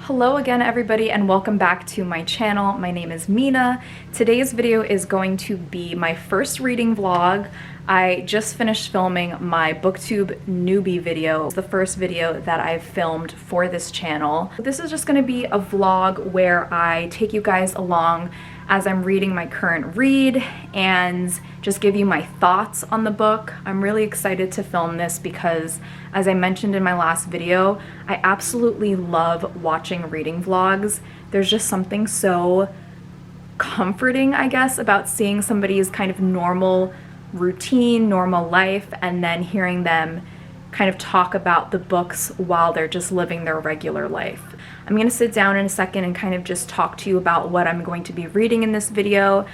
Hello again everybody and welcome back to my channel. My name is Mina. Today's video is going to be my first reading vlog. I just finished filming my BookTube newbie video. It's the first video that I've filmed for this channel. This is just going to be a vlog where I take you guys along as I'm reading my current read and just give you my thoughts on the book. I'm really excited to film this because, as I mentioned in my last video, I absolutely love watching reading vlogs. There's just something so comforting, I guess, about seeing somebody's kind of normal routine, normal life, and then hearing them kind of talk about the books while they're just living their regular life. I'm going to sit down in a second and kind of just talk to you about what I'm going to be reading in this video.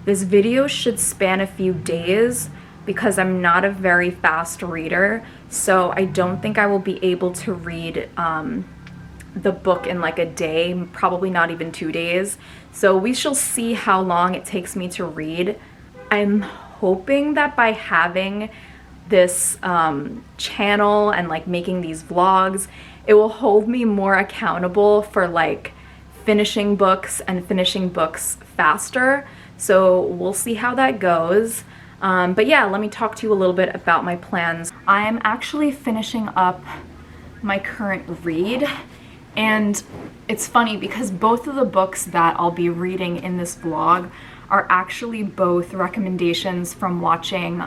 This video should span a few days because I'm not a very fast reader, so I don't think I will be able to read the book in like a day, probably not even 2 days. So we shall see how long it takes me to read. I'm hoping that by having this channel and like making these vlogs, it will hold me more accountable for like finishing books and finishing books faster. So we'll see how that goes. But yeah, let me talk to you a little bit about my plans. I'm actually finishing up my current read, and it's funny because both of the books that I'll be reading in this vlog are actually both recommendations from watching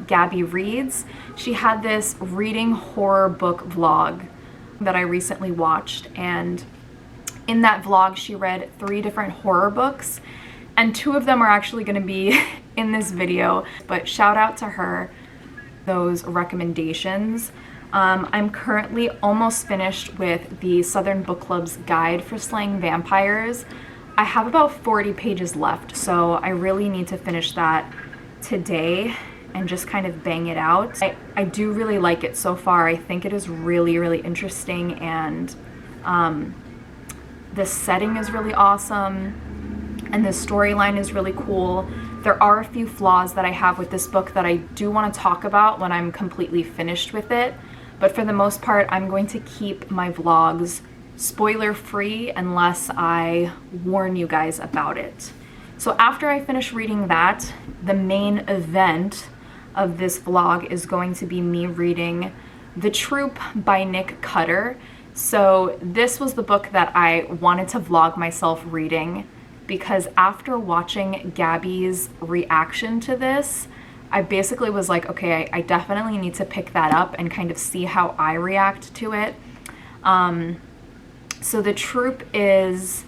Gabby Reads. She had this reading horror book vlog that I recently watched, and in that vlog she read 3 different horror books, and 2 of them are actually going to be in this video, but shout out to her, those recommendations. I'm currently almost finished with the Southern Book Club's Guide for Slaying Vampires. I have about 40 pages left, so I really need to finish that today and just kind of bang it out. I do really like it so far. I think it is really, really interesting, and the setting is really awesome, and the storyline is really cool. There are a few flaws that I have with this book that I do want to talk about when I'm completely finished with it, but for the most part, I'm going to keep my vlogs spoiler free unless I warn you guys about it. So after I finish reading that, the main event of this vlog is going to be me reading The Troop by Nick Cutter. So this was the book that I wanted to vlog myself reading because after watching Gabby's reaction to this, I basically was like, okay, I definitely need to pick that up and kind of see how I react to it. So The Troop is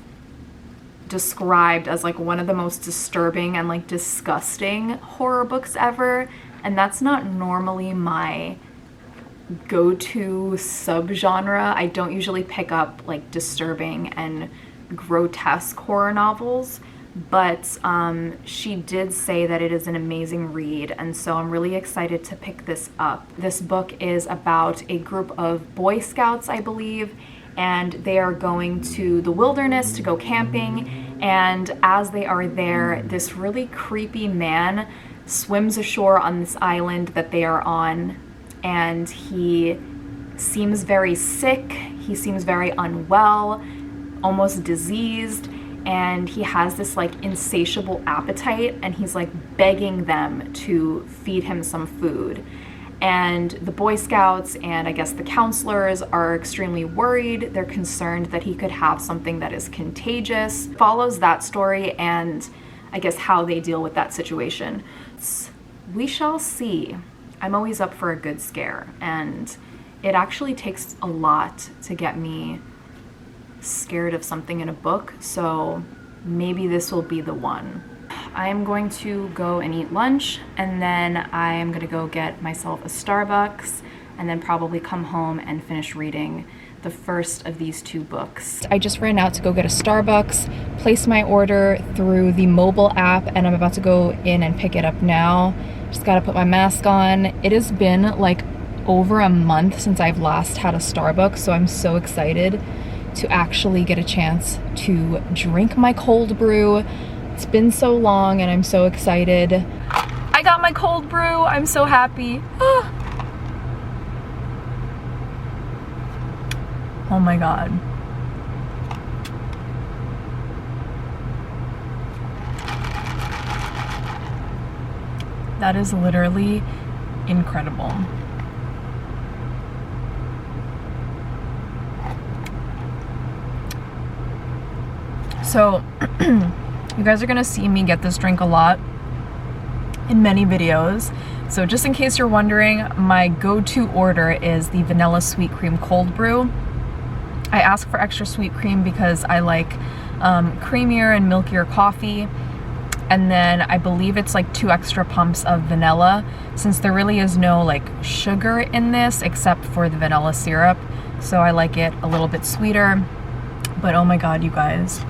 described as like one of the most disturbing and like disgusting horror books ever, and that's not normally my go-to subgenre. I don't usually pick up like disturbing and grotesque horror novels, but she did say that it is an amazing read, and so I'm really excited to pick this up. This book is about a group of Boy Scouts, I believe, and they are going to the wilderness to go camping, and as they are there, this really creepy man swims ashore on this island that they are on, and he seems very sick, he seems very unwell, almost diseased, and he has this like insatiable appetite, and he's like begging them to feed him some food. And the Boy Scouts and I guess the counselors are extremely worried. They're concerned that he could have something that is contagious. Follows that story and I guess how they deal with that situation. We shall see. I'm always up for a good scare, and it actually takes a lot to get me scared of something in a book, so maybe this will be the one. I am going to go and eat lunch, and then I am going to go get myself a Starbucks, and then probably come home and finish reading the first of these 2 books. I just ran out to go get a Starbucks, placed my order through the mobile app, and I'm about to go in and pick it up now. Just gotta put my mask on. It has been like over a month since I've last had a Starbucks, so I'm so excited to actually get a chance to drink my cold brew. It's been so long and I'm so excited. I got my cold brew. I'm so happy. Oh my god. That is literally incredible. So you guys are gonna see me get this drink a lot in many videos. So just in case you're wondering, my go-to order is the vanilla sweet cream cold brew. I ask for extra sweet cream because I like creamier and milkier coffee. And then I believe it's like 2 extra pumps of vanilla, since there really is no like sugar in this except for the vanilla syrup. So I like it a little bit sweeter. But oh my God, you guys.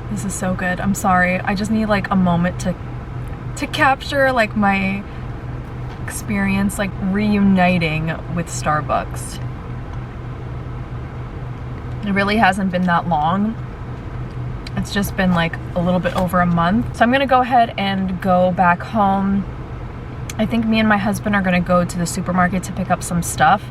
This is so good. I'm sorry. I just need like a moment to capture like my experience like reuniting with Starbucks. It really hasn't been that long. It's just been like a little bit over a month. So I'm gonna go ahead and go back home. I think me and my husband are gonna go to the supermarket to pick up some stuff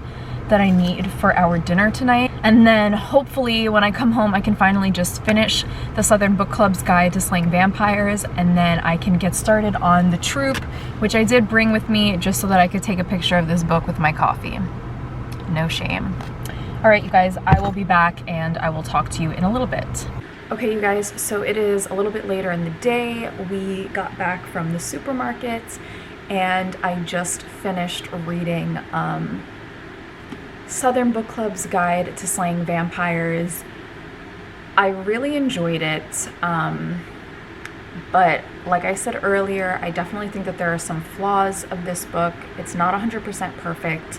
that I need for our dinner tonight. And then hopefully when I come home, I can finally just finish the Southern Book Club's Guide to Slaying Vampires, and then I can get started on The Troop, which I did bring with me just so that I could take a picture of this book with my coffee. No shame. All right, you guys, I will be back and I will talk to you in a little bit. Okay, you guys, so it is a little bit later in the day. We got back from the supermarket and I just finished reading Southern Book Club's Guide to Slaying Vampires. I really enjoyed it, but like I said earlier, I definitely think that there are some flaws of this book. It's not 100% perfect.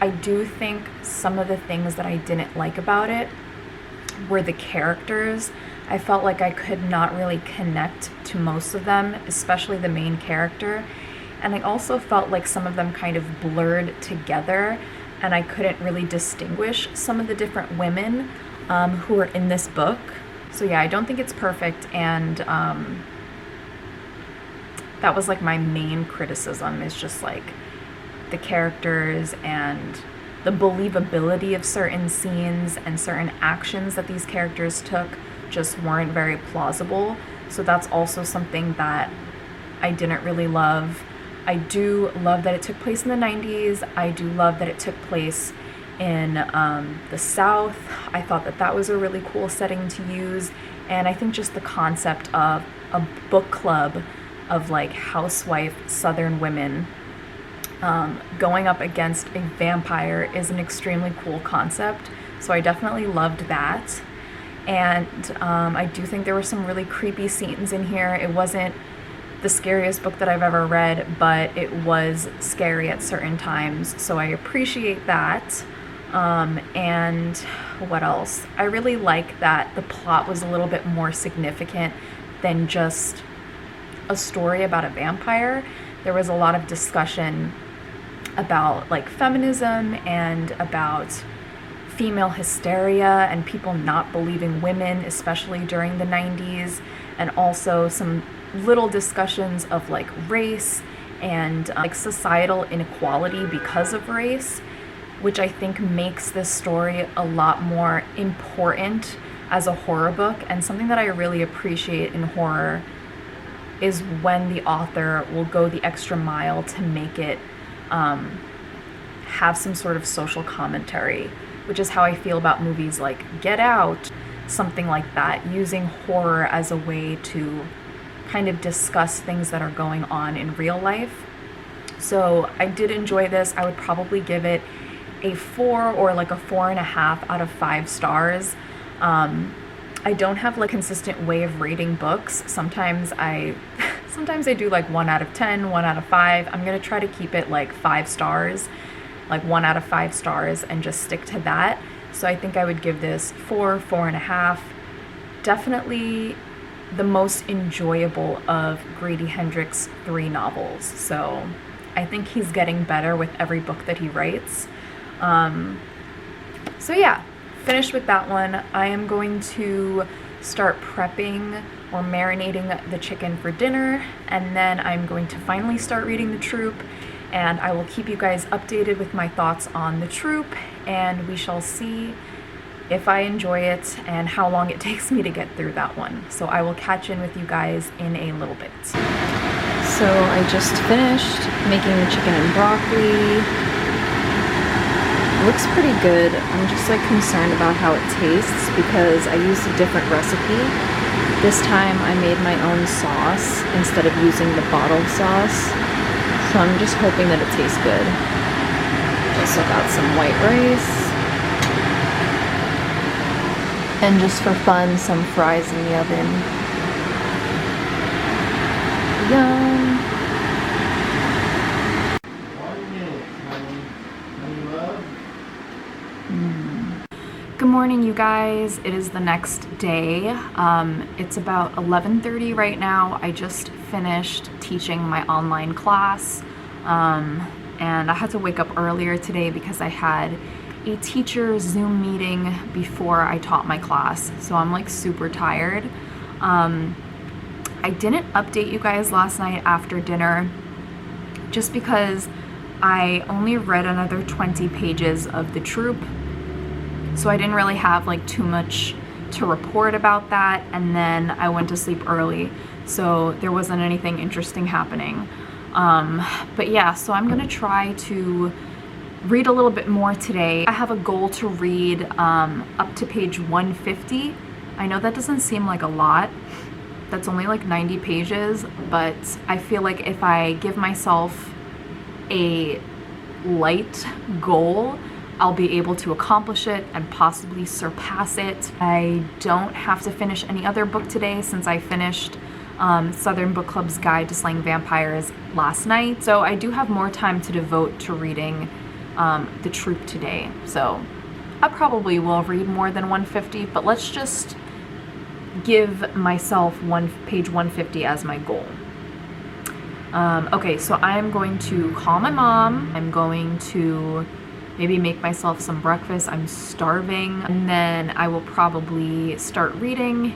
I do think some of the things that I didn't like about it were the characters. I felt like I could not really connect to most of them, especially the main character. And I also felt like some of them kind of blurred together and I couldn't really distinguish some of the different women who are in this book. So yeah, I don't think it's perfect, and that was like my main criticism, is just like the characters and the believability of certain scenes and certain actions that these characters took just weren't very plausible. So that's also something that I didn't really love. I do love that it took place in the 90s. I do love that it took place in the South. I thought that that was a really cool setting to use. And I think just the concept of a book club of like housewife Southern women going up against a vampire is an extremely cool concept. So I definitely loved that. And I do think there were some really creepy scenes in here. It wasn't the scariest book that I've ever read, but it was scary at certain times, so I appreciate that. And what else? I really like that the plot was a little bit more significant than just a story about a vampire. There was a lot of discussion about like feminism and about female hysteria and people not believing women, especially during the 90s, and also some little discussions of like race and like societal inequality because of race, which I think makes this story a lot more important as a horror book. And something that I really appreciate in horror is when the author will go the extra mile to make it have some sort of social commentary, which is how I feel about movies like Get Out, something like that, using horror as a way to kind of discuss things that are going on in real life. So I did enjoy this. I would probably give it a 4 or like a 4.5 out of 5 stars. I don't have like a consistent way of rating books. Sometimes I do like 1 out of 10, 1 out of 5. I'm gonna try to keep it like 5 stars, like 1 out of 5 stars, and just stick to that. So I think I would give this 4, 4.5. Definitely the most enjoyable of Grady Hendrix' 3 novels. So I think he's getting better with every book that he writes. So yeah, finished with that one. I am going to start prepping or marinating the chicken for dinner, and then I'm going to finally start reading The Troop, and I will keep you guys updated with my thoughts on The Troop, and we shall see if I enjoy it and how long it takes me to get through that one. So I will catch in with you guys in a little bit. So I just finished making the chicken and broccoli. It looks pretty good. I'm just like concerned about how it tastes because I used a different recipe. This time I made my own sauce instead of using the bottled sauce. So I'm just hoping that it tastes good. Also got some white rice. And just for fun, some fries in the oven. Yum. Good morning, you guys. It is the next day. It's about 11:30 right now. I just finished teaching my online class, and I had to wake up earlier today because I had a teacher Zoom meeting before I taught my class, so I'm like super tired. I didn't update you guys last night after dinner just because I only read another 20 pages of The Troop, so I didn't really have like too much to report about that, and then I went to sleep early, so there wasn't anything interesting happening. But yeah, so I'm gonna try to read a little bit more today. I have a goal to read up to page 150. I know that doesn't seem like a lot. That's only like 90 pages, but I feel like if I give myself a light goal, I'll be able to accomplish it and possibly surpass it. I don't have to finish any other book today since I finished Southern Book Club's Guide to Slaying Vampires last night. So I do have more time to devote to reading The Troop today. So I probably will read more than 150, but let's just give myself page 150 as my goal. Okay, so I am going to call my mom. I'm going to maybe make myself some breakfast. I'm starving. And then I will probably start reading,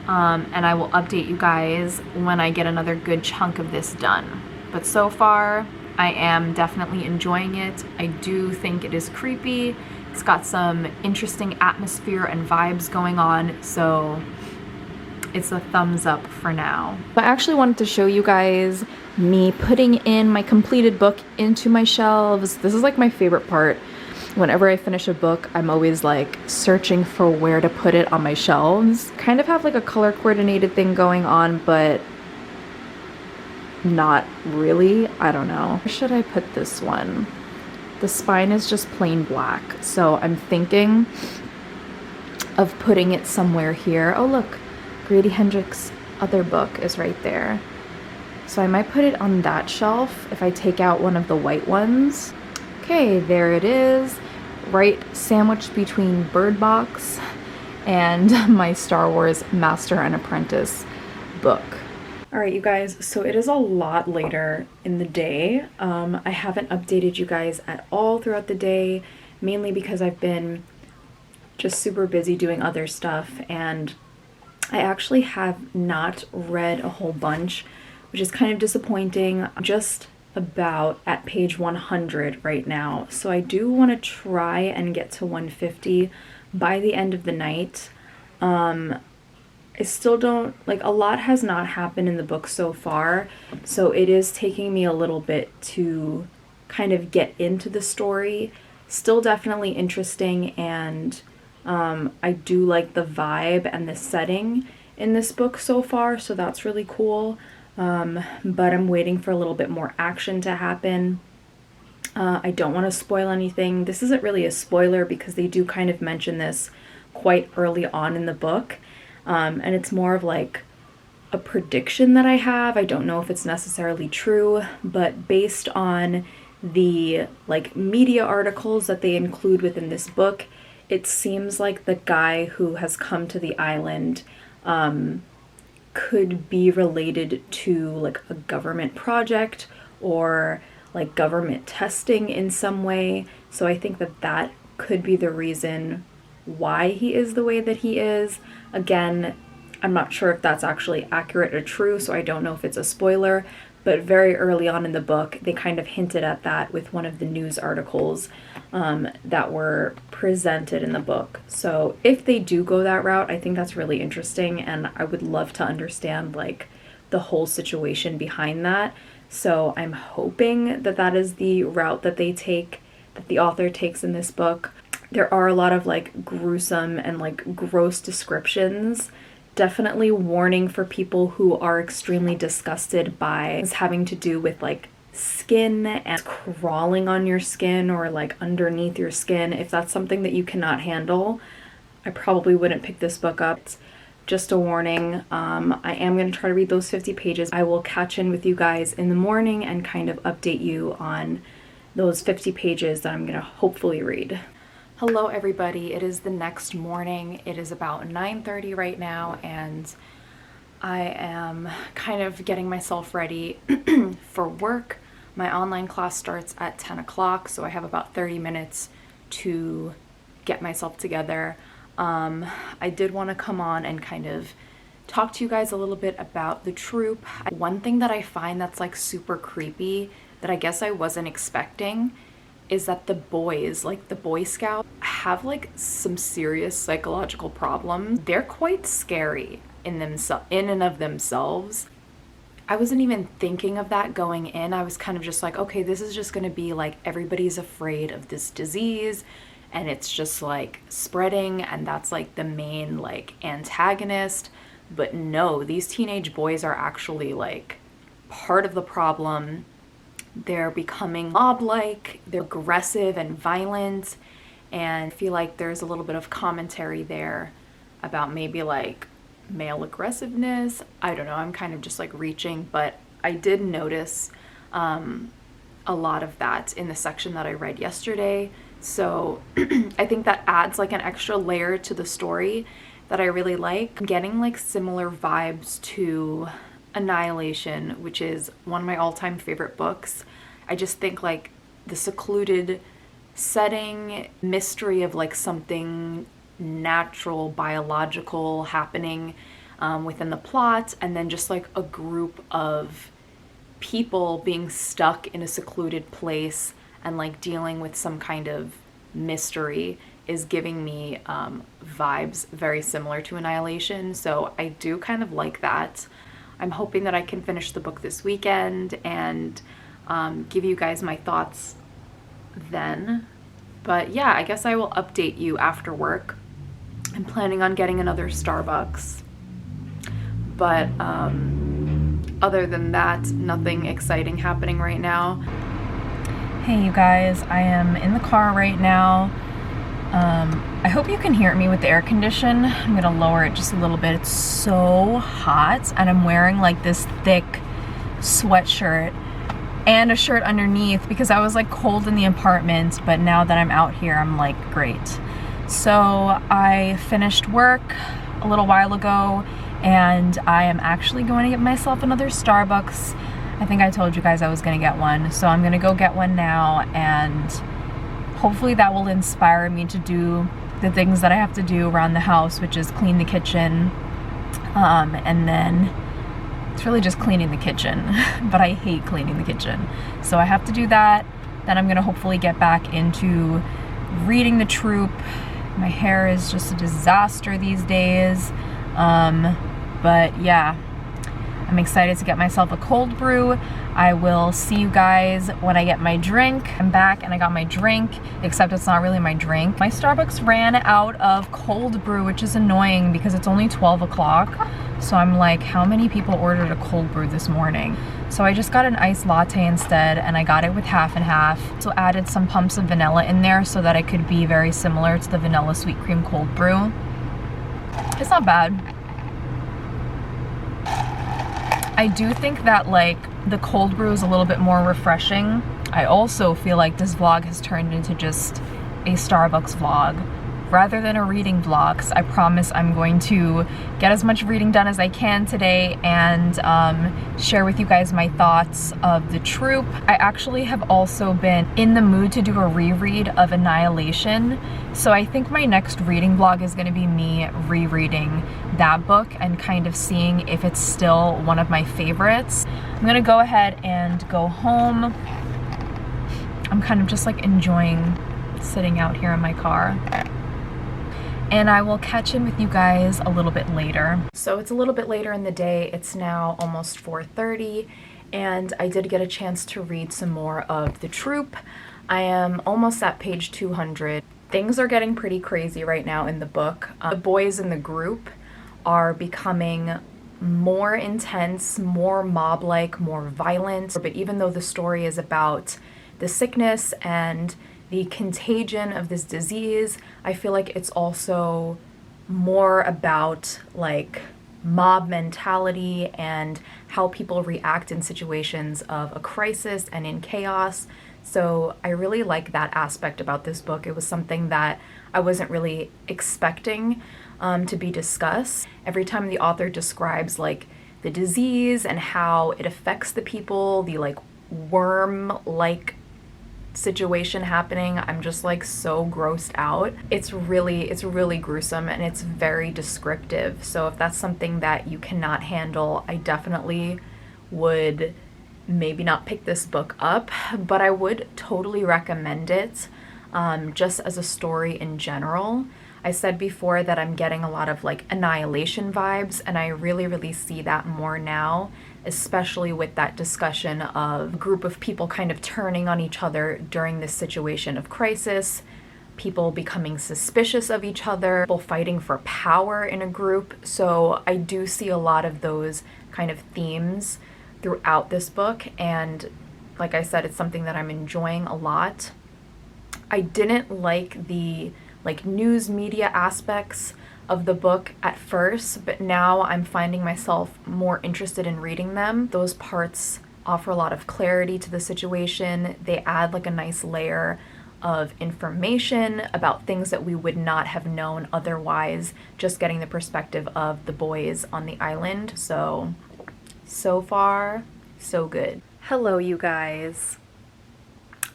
and I will update you guys when I get another good chunk of this done. But so far, I am definitely enjoying it. I do think it is creepy. It's got some interesting atmosphere and vibes going on, so it's a thumbs up for now. I actually wanted to show you guys me putting in my completed book into my shelves. This is like my favorite part. Whenever I finish a book, I'm always like searching for where to put it on my shelves. Kind of have like a color coordinated thing going on, but not really. I don't know. Where should I put this one? The spine is just plain black, so I'm thinking of putting it somewhere here. Oh look, Grady Hendrix' other book is right there. So I might put it on that shelf if I take out one of the white ones. Okay, there it is, right sandwiched between Bird Box and my Star Wars Master and Apprentice book. All right, you guys, so it is a lot later in the day. I haven't updated you guys at all throughout the day, mainly because I've been just super busy doing other stuff, and I actually have not read a whole bunch, which is kind of disappointing. I'm just about at page 100 right now, so I do want to try and get to 150 by the end of the night. I still don't, like, a lot has not happened in the book so far, so it is taking me a little bit to kind of get into the story. Still definitely interesting, and I do like the vibe and the setting in this book so far, so that's really cool. But I'm waiting for a little bit more action to happen. I don't want to spoil anything. This isn't really a spoiler because they do kind of mention this quite early on in the book. And it's more of like a prediction that I have. I don't know if it's necessarily true, but based on the like media articles that they include within this book, it seems like the guy who has come to the island could be related to like a government project or like government testing in some way. So I think that that could be the reason why he is the way that he is. Again, I'm not sure if that's actually accurate or true, so I don't know if it's a spoiler, but very early on in the book, they kind of hinted at that with one of the news articles that were presented in the book. So if they do go that route, I think that's really interesting, and I would love to understand like the whole situation behind that. So I'm hoping that that is the route that they take, that the author takes in this book. There are a lot of like gruesome and like gross descriptions. Definitely warning for people who are extremely disgusted by having to do with like skin and crawling on your skin or like underneath your skin. If that's something that you cannot handle, I probably wouldn't pick this book up. Just a warning. I am going to try to read those 50 pages. I will catch in with you guys in the morning and kind of update you on those 50 pages that I'm going to hopefully read. Hello everybody, it is the next morning. It is about 9:30 right now, and I am kind of getting myself ready for work. My online class starts at 10 o'clock, so I have about 30 minutes to get myself together. I did want to come on and kind of talk to you guys a little bit about the troop. One thing that I find that's like super creepy that I guess I wasn't expecting is that the boys, like the Boy Scouts, have like some serious psychological problems. They're quite scary in and of themselves. I wasn't even thinking of that going in. I was kind of just like, okay, this is just gonna be like everybody's afraid of this disease and it's just like spreading, and that's like the main like antagonist. But no, these teenage boys are actually like part of the problem. They're becoming mob-like, they're aggressive and violent, and I feel like there's a little bit of commentary there about maybe like male aggressiveness. I don't know, I'm kind of just like reaching, but I did notice a lot of that in the section that I read yesterday. So I think that adds like an extra layer to the story that I really like. I'm getting like similar vibes to Annihilation, which is one of my all-time favorite books. I just think like the secluded setting, mystery of like something natural, biological happening within the plot, and then just like a group of people being stuck in a secluded place and like dealing with some kind of mystery is giving me vibes very similar to Annihilation. So I do kind of like that. I'm hoping that I can finish the book this weekend and give you guys my thoughts then. But yeah, I guess I will update you after work. I'm planning on getting another Starbucks. But other than that, nothing exciting happening right now. Hey you guys, I am in the car right now. I hope you can hear me with the air condition. I'm gonna lower it just a little bit. It's so hot, and I'm wearing like this thick sweatshirt and a shirt underneath because I was like cold in the apartment, but now that I'm out here, I'm like great. So I finished work a little while ago, and I am actually going to get myself another Starbucks. I think I told you guys I was gonna get one, so I'm gonna go get one now, and hopefully that will inspire me to do the things that I have to do around the house, which is clean the kitchen, and then it's really just cleaning the kitchen, but I hate cleaning the kitchen. So I have to do that. Then I'm gonna hopefully get back into reading the troop. My hair is just a disaster these days, but yeah, I'm excited to get myself a cold brew. I will see you guys when I get my drink. I'm back and I got my drink, except it's not really my drink. My Starbucks ran out of cold brew, which is annoying because it's only 12 o'clock. So I'm like, how many people ordered a cold brew this morning? So I just got an iced latte instead, and I got it with half and half. So added some pumps of vanilla in there so that it could be very similar to the vanilla sweet cream cold brew. It's not bad. I do think that like the cold brew is a little bit more refreshing. I also feel like this vlog has turned into just a Starbucks vlog. rather than a reading vlog, 'cause I promise I'm going to get as much reading done as I can today and share with you guys my thoughts of The Troop. I actually have also been in the mood to do a reread of Annihilation, so I think my next reading vlog is going to be me rereading that book and kind of seeing if it's still one of my favorites. I'm going to go ahead and go home. I'm kind of just like enjoying sitting out here in my car. And I will catch in with you guys a little bit later. So it's a little bit later in the day. It's now almost 4:30, and I did get a chance to read some more of The Troop. I am almost at page 200. Things are getting pretty crazy right now in the book. The boys in the group are becoming more intense, more mob-like, more violent. But even though the story is about the sickness and the contagion of this disease, I feel like it's also more about like mob mentality and how people react in situations of a crisis and in chaos. So I really like that aspect about this book. It was something that I wasn't really expecting to be discussed. Every time the author describes like the disease and how it affects the people, the like worm-like situation happening, I'm just like so grossed out. It's really gruesome and it's very descriptive. So if that's something that you cannot handle, I definitely would maybe not pick this book up, but I would totally recommend it just as a story in general. I said before that I'm getting a lot of like Annihilation vibes, and I really see that more now, especially with that discussion of a group of people kind of turning on each other during this situation of crisis, people becoming suspicious of each other, people fighting for power in a group. So I do see a lot of those kind of themes throughout this book, and like I said, it's something that I'm enjoying a lot. I didn't like the news media aspects of the book at first, but now I'm finding myself more interested in reading them. Those parts offer a lot of clarity to the situation. They add like a nice layer of information about things that we would not have known otherwise, just getting the perspective of the boys on the island. So far, so good. Hello, you guys.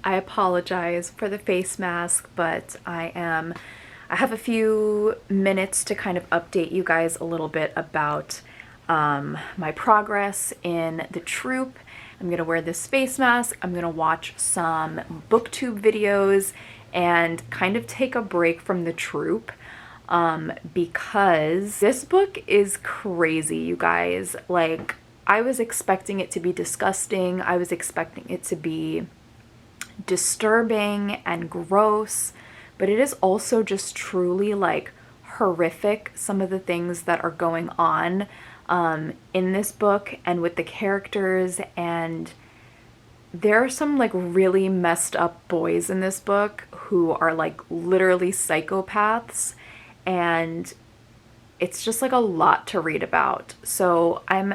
I apologize for the face mask, but I have a few minutes to kind of update you guys a little bit about my progress in The Troop. I'm gonna wear this face mask, I'm gonna watch some booktube videos, and kind of take a break from The Troop because this book is crazy, you guys. Like, I was expecting it to be disgusting, I was expecting it to be disturbing and gross, but it is also just truly like horrific, some of the things that are going on in this book and with the characters. And there are some like really messed up boys in this book who are like literally psychopaths, and it's just like a lot to read about. So I'm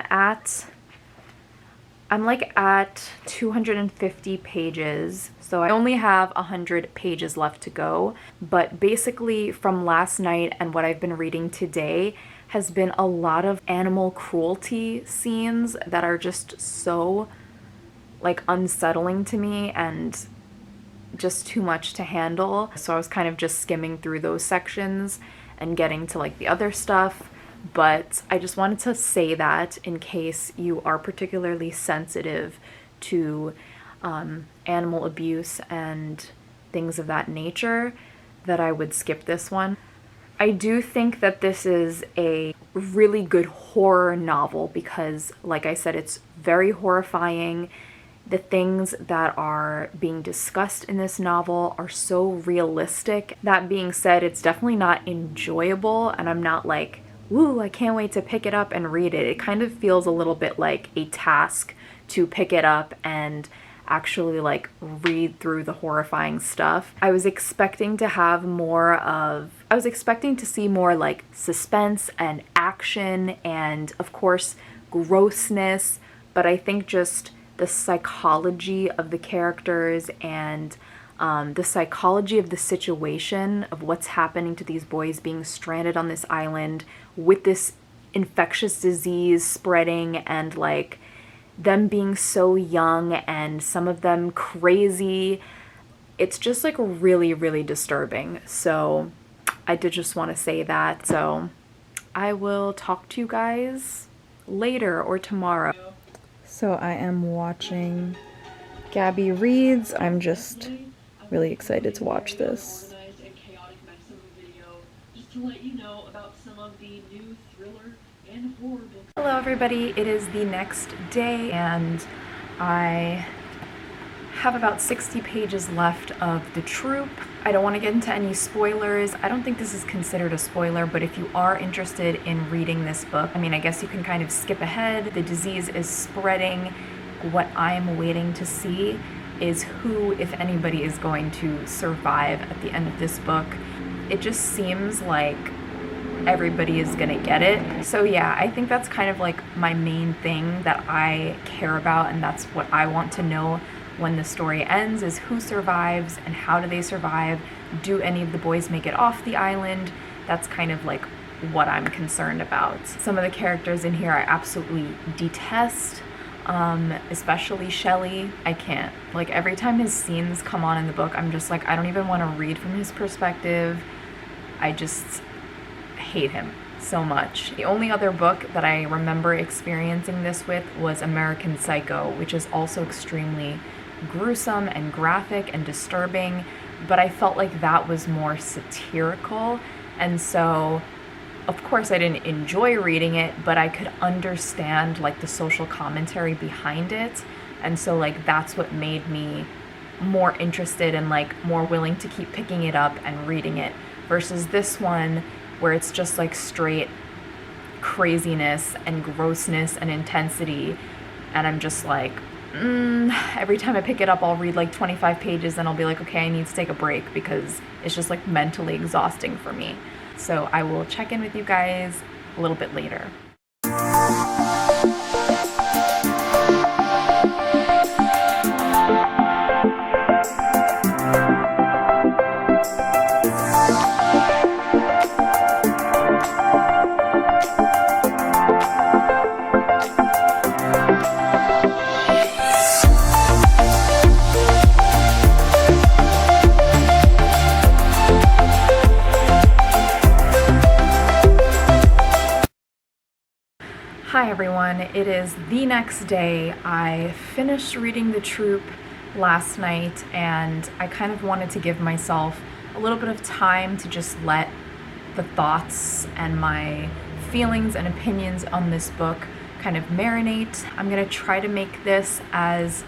like at 250 pages, so I only have 100 pages left to go. But basically from last night and what I've been reading today has been a lot of animal cruelty scenes that are just so like unsettling to me and just too much to handle. So I was kind of just skimming through those sections and getting to like the other stuff. But I just wanted to say that in case you are particularly sensitive to animal abuse and things of that nature, that I would skip this one. I do think that this is a really good horror novel because, like I said, it's very horrifying. The things that are being discussed in this novel are so realistic. That being said, it's definitely not enjoyable, and I'm not like, woo, I can't wait to pick it up and read it. It kind of feels a little bit like a task to pick it up and actually like read through the horrifying stuff. I was expecting to see more like suspense and action and of course grossness, but I think just the psychology of the characters and the psychology of the situation, of what's happening to these boys being stranded on this island with this infectious disease spreading, and like them being so young and some of them crazy. It's just like really, really disturbing. So I did just want to say that. So I will talk to you guys later or tomorrow. So I am watching Gabby Reads. I'm just really excited to watch this. Just to let you know about some of the new thriller and horror books. Hello everybody, it is the next day and I have about 60 pages left of The Troop. I don't want to get into any spoilers. I don't think this is considered a spoiler, but if you are interested in reading this book, I mean, I guess you can kind of skip ahead. The disease is spreading. What I'm waiting to see is who, if anybody, is going to survive at the end of this book. It just seems like everybody is gonna get it. So yeah, I think that's kind of like my main thing that I care about, and that's what I want to know when the story ends, is who survives and how do they survive. Do any of the boys make it off the island? That's kind of like what I'm concerned about. Some of the characters in here I absolutely detest, especially Shelley. I can't. Like, every time his scenes come on in the book, I'm just like, I don't even want to read from his perspective. I just hate him so much. The only other book that I remember experiencing this with was American Psycho, which is also extremely gruesome and graphic and disturbing, but I felt like that was more satirical, and so of course I didn't enjoy reading it, but I could understand like the social commentary behind it, and so like that's what made me more interested and like more willing to keep picking it up and reading it, versus this one where it's just like straight craziness and grossness and intensity, and I'm just like, every time I pick it up I'll read like 25 pages and I'll be like, okay, I need to take a break because it's just like mentally exhausting for me. So I will check in with you guys a little bit later. Hi everyone, it is the next day. I finished reading The Troop last night and I kind of wanted to give myself a little bit of time to just let the thoughts and my feelings and opinions on this book kind of marinate. I'm gonna try to make this as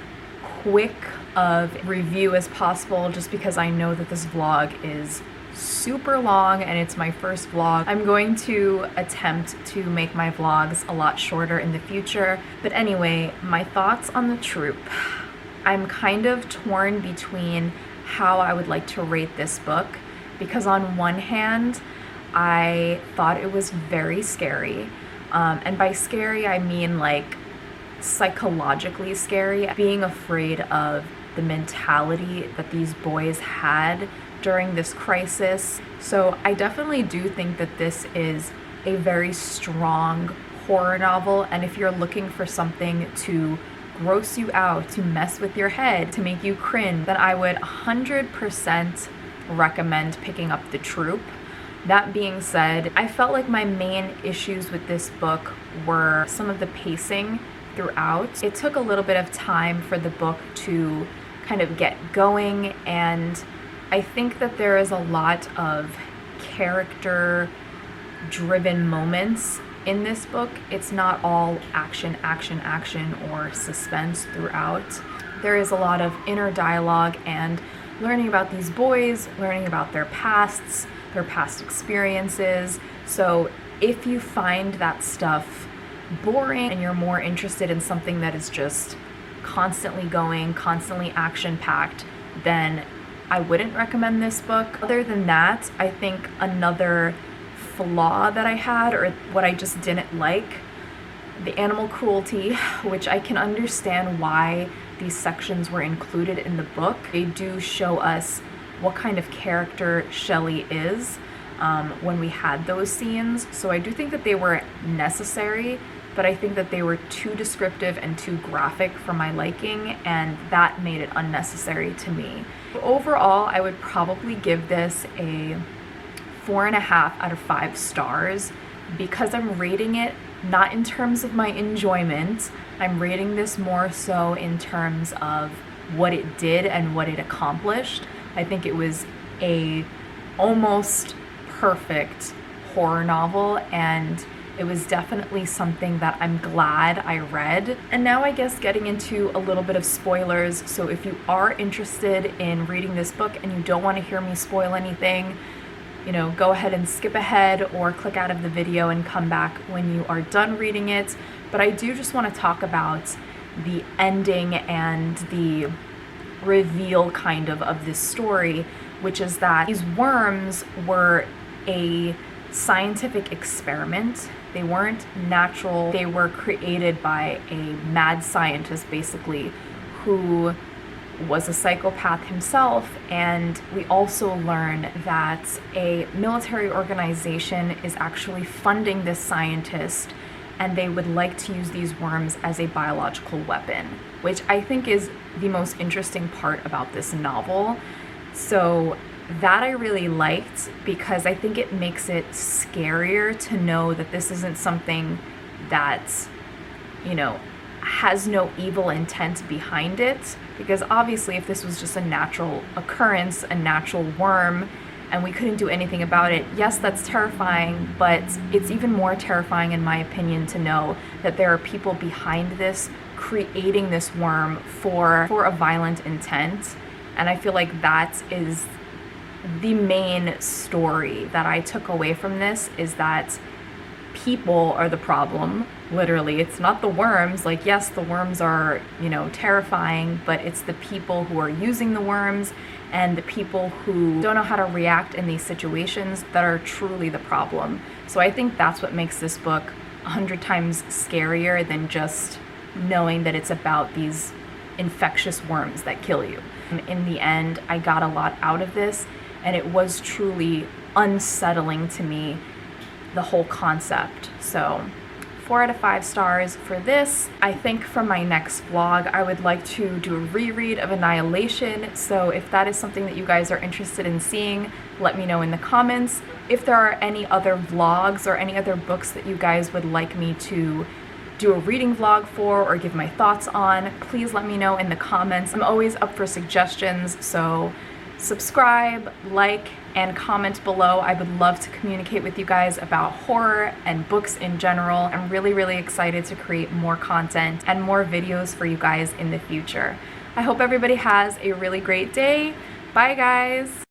quick of review as possible just because I know that this vlog is super long and it's my first vlog. I'm going to attempt to make my vlogs a lot shorter in the future. But anyway, my thoughts on The Troop. I'm kind of torn between how I would like to rate this book, because on one hand, I thought it was very scary. And by scary, I mean like psychologically scary, being afraid of the mentality that these boys had during this crisis. So I definitely do think that this is a very strong horror novel, and if you're looking for something to gross you out, to mess with your head, to make you cringe, then I would 100% recommend picking up The Troop. That being said, I felt like my main issues with this book were some of the pacing throughout. It took a little bit of time for the book to kind of get going, and I think that there is a lot of character-driven moments in this book. It's not all action, action, action, or suspense throughout. There is a lot of inner dialogue and learning about these boys, learning about their pasts, their past experiences. So if you find that stuff boring and you're more interested in something that is just constantly going, constantly action-packed, then I wouldn't recommend this book. Other than that, I think another flaw that I had, or what I just didn't like, the animal cruelty, which I can understand why these sections were included in the book. They do show us what kind of character Shelley is when we had those scenes. So I do think that they were necessary, but I think that they were too descriptive and too graphic for my liking, and that made it unnecessary to me. Overall, I would probably give this a 4.5 out of 5 stars because I'm rating it not in terms of my enjoyment. I'm rating this more so in terms of what it did and what it accomplished. I think it was a almost perfect horror novel, and it was definitely something that I'm glad I read. And now I guess getting into a little bit of spoilers. So if you are interested in reading this book and you don't want to hear me spoil anything, you know, go ahead and skip ahead or click out of the video and come back when you are done reading it. But I do just want to talk about the ending and the reveal kind of this story, which is that these worms were a scientific experiment. They weren't natural. They were created by a mad scientist, basically, who was a psychopath himself. And we also learn that a military organization is actually funding this scientist, and they would like to use these worms as a biological weapon, which I think is the most interesting part about this novel. So that I really liked, because I think it makes it scarier to know that this isn't something that, you know, has no evil intent behind it. Because obviously if this was just a natural occurrence, a natural worm, and we couldn't do anything about it, yes, that's terrifying, but it's even more terrifying in my opinion to know that there are people behind this, creating this worm for a violent intent. And I feel like that is the main story that I took away from this, is that people are the problem. Literally, it's not the worms. Like, yes, the worms are, you know, terrifying, but it's the people who are using the worms and the people who don't know how to react in these situations that are truly the problem. So I think that's what makes this book 100 times scarier than just knowing that it's about these infectious worms that kill you. In the end, I got a lot out of this, and it was truly unsettling to me, the whole concept. So 4 out of 5 stars for this. I think for my next vlog, I would like to do a reread of Annihilation. So if that is something that you guys are interested in seeing, let me know in the comments. If there are any other vlogs or any other books that you guys would like me to do a reading vlog for or give my thoughts on, please let me know in the comments. I'm always up for suggestions, so subscribe, like, and comment below. I would love to communicate with you guys about horror and books in general. I'm really, really excited to create more content and more videos for you guys in the future. I hope everybody has a really great day. Bye, guys.